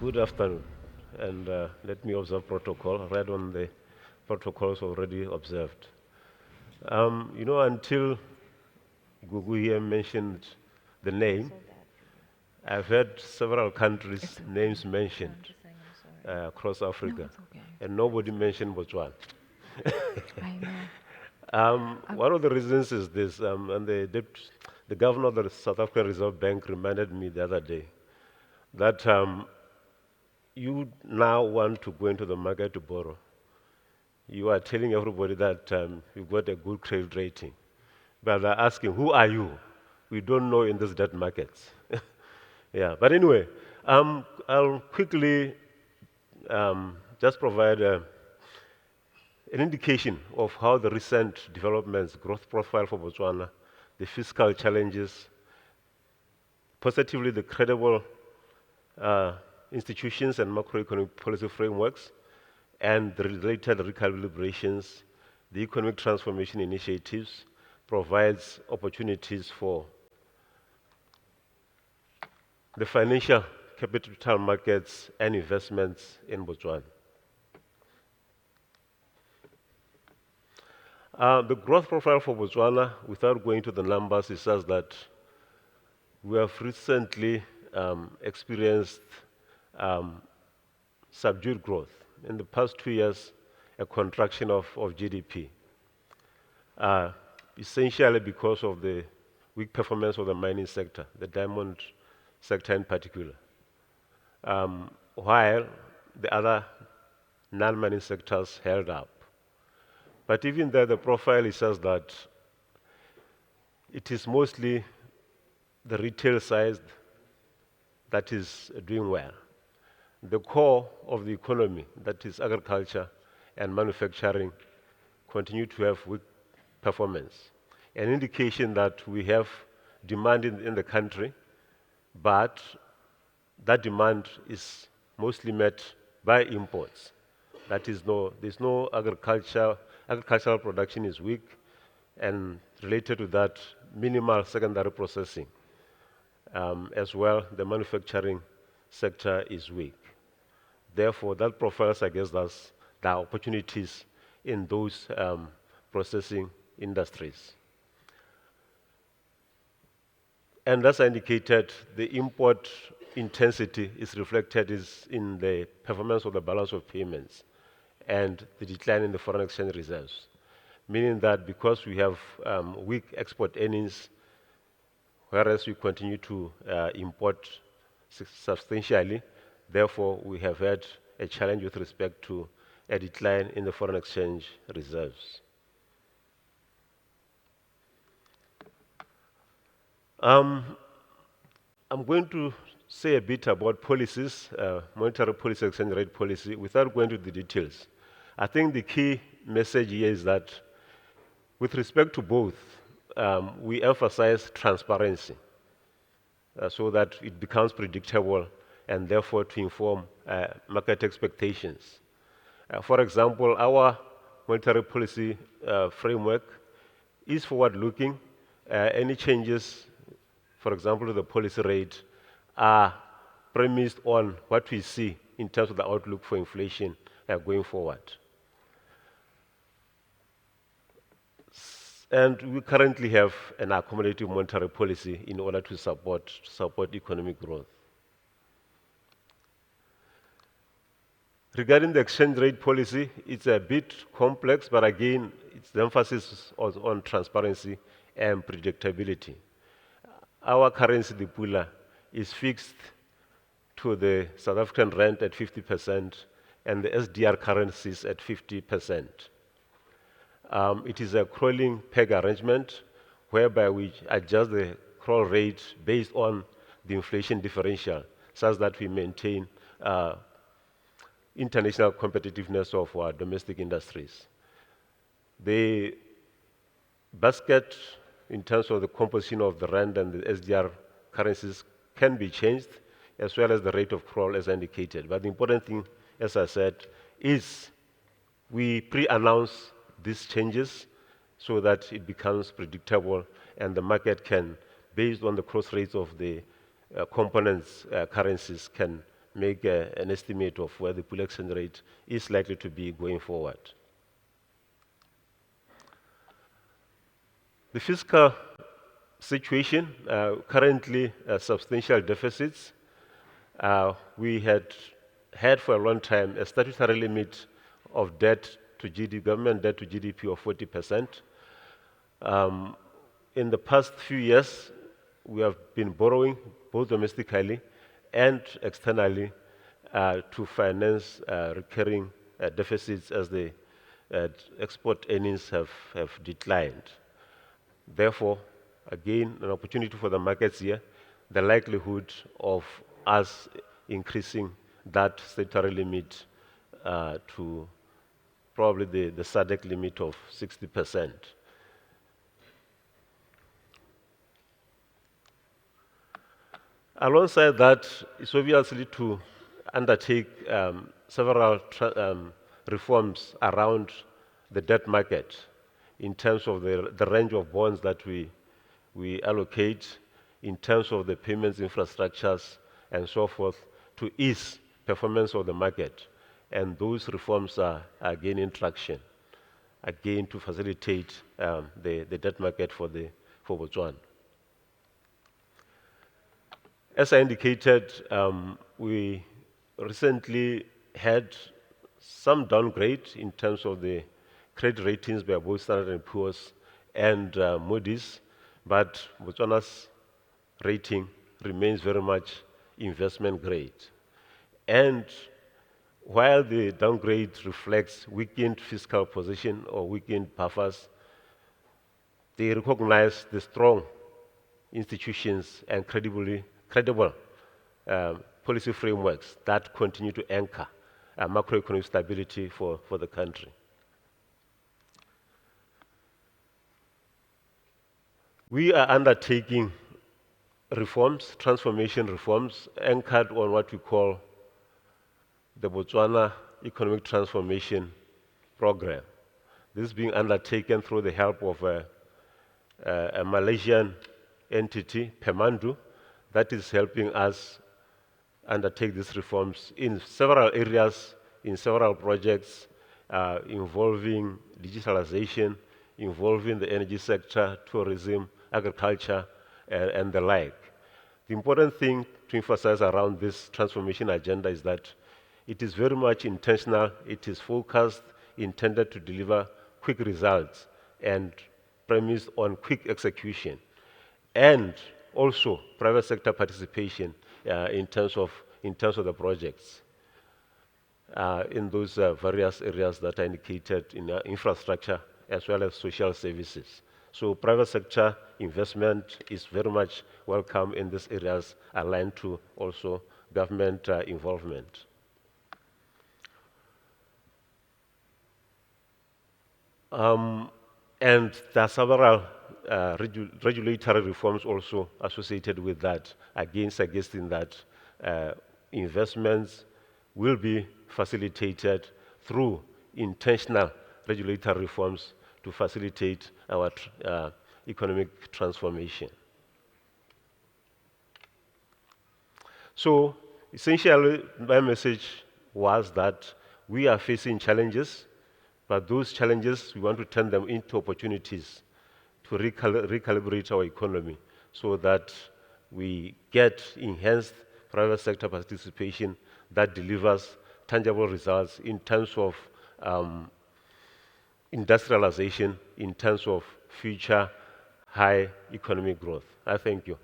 Good afternoon, and let me observe protocol. Read on the protocols already observed. Until Gugu here mentioned the name, I've heard several countries' names mentioned across Africa, and nobody mentioned Botswana. I know. One of the reasons is this, and the governor of the South African Reserve Bank reminded me the other day that you now want to go into the market to borrow. You are telling everybody that you've got a good credit rating, but they're asking, who are you? We don't know in these debt markets. Yeah, but anyway, I'll quickly just provide an indication of how the recent developments, growth profile for Botswana, the fiscal challenges, positively the credible uh, institutions and macroeconomic policy frameworks, and the related recalibrations, the economic transformation initiatives provides opportunities for the financial capital markets and investments in Botswana. The growth profile for Botswana, without going to the numbers, is such that we have recently experienced um, subdued growth. In the past 2 years, a contraction of GDP, uh, essentially because of the weak performance of the mining sector, the diamond sector in particular, while the other non-mining sectors held up. But even there, the profile is such that it is mostly the retail side that is doing well. The core of the economy, that is agriculture and manufacturing, continue to have weak performance. An indication that we have demand in the country, but that demand is mostly met by imports. That is there's no agricultural production is weak, and related to that, minimal secondary processing. As well, the manufacturing sector is weak. Therefore, that profiles against us the opportunities in those processing industries. And as I indicated, the import intensity is reflected in the performance of the balance of payments and the decline in the foreign exchange reserves, meaning that because we have weak export earnings, whereas we continue to import substantially, therefore we have had a challenge with respect to a decline in the foreign exchange reserves. Um, I'm going to say a bit about policies, monetary policy, exchange rate policy, without going to the details. I think the key message here is that with respect to both, we emphasize transparency so that it becomes predictable and therefore to inform market expectations. For example, our monetary policy framework is forward-looking. Any changes, for example, to the policy rate, are premised on what we see in terms of the outlook for inflation going forward. And we currently have an accommodative monetary policy in order to support economic growth. Regarding the exchange rate policy, it's a bit complex, but again, its emphasis on transparency and predictability. Our currency, the pula, is fixed to the South African rand at 50% and the SDR currencies at 50%. It is a crawling peg arrangement whereby we adjust the crawl rate based on the inflation differential such that we maintain international competitiveness of our domestic industries. The basket in terms of the composition of the rand and the SDR currencies can be changed as well as the rate of crawl as indicated. But the important thing, as I said, is we pre-announce these changes so that it becomes predictable and the market can, based on the cross rates of the components, currencies, can make an estimate of where the bullion exchange rate is likely to be going forward. The fiscal situation, currently substantial deficits. We had for a long time a statutory limit of debt to GDP, government debt to GDP of 40%. In the past few years, we have been borrowing both domestically and externally to finance recurring deficits as the export earnings have declined. Therefore, again, an opportunity for the markets here, the likelihood of us increasing that statutory limit to probably the SADC limit of 60%. Alongside that, it's obviously to undertake several reforms around the debt market in terms of the range of bonds that we allocate, in terms of the payments infrastructures and so forth, to ease performance of the market. And those reforms are gaining traction, again to facilitate the debt market for Botswana. As I indicated, we recently had some downgrade in terms of the credit ratings by both Standard & Poor's and Moody's, but Botswana's rating remains very much investment grade. And while the downgrade reflects weakened fiscal position or weakened buffers, they recognize the strong institutions and credible policy frameworks that continue to anchor macroeconomic stability for the country. We are undertaking reforms, transformation reforms, anchored on what we call the Botswana Economic Transformation Program. This is being undertaken through the help of a Malaysian entity, Pemandu, that is helping us undertake these reforms in several areas, in several projects involving digitalization, involving the energy sector, tourism, agriculture, and the like. The important thing to emphasize around this transformation agenda is that it is very much intentional, it is focused, intended to deliver quick results and premised on quick execution, and also private sector participation in terms of the projects in those various areas that are indicated in infrastructure as well as social services. So private sector investment is very much welcome in these areas, aligned to also government involvement. And there are several regulatory reforms also associated with that, again suggesting that investments will be facilitated through intentional regulatory reforms to facilitate our economic transformation. So essentially, my message was that we are facing challenges, but those challenges, we want to turn them into opportunities to recalibrate our economy so that we get enhanced private sector participation that delivers tangible results in terms of industrialization, in terms of future high economic growth. I thank you.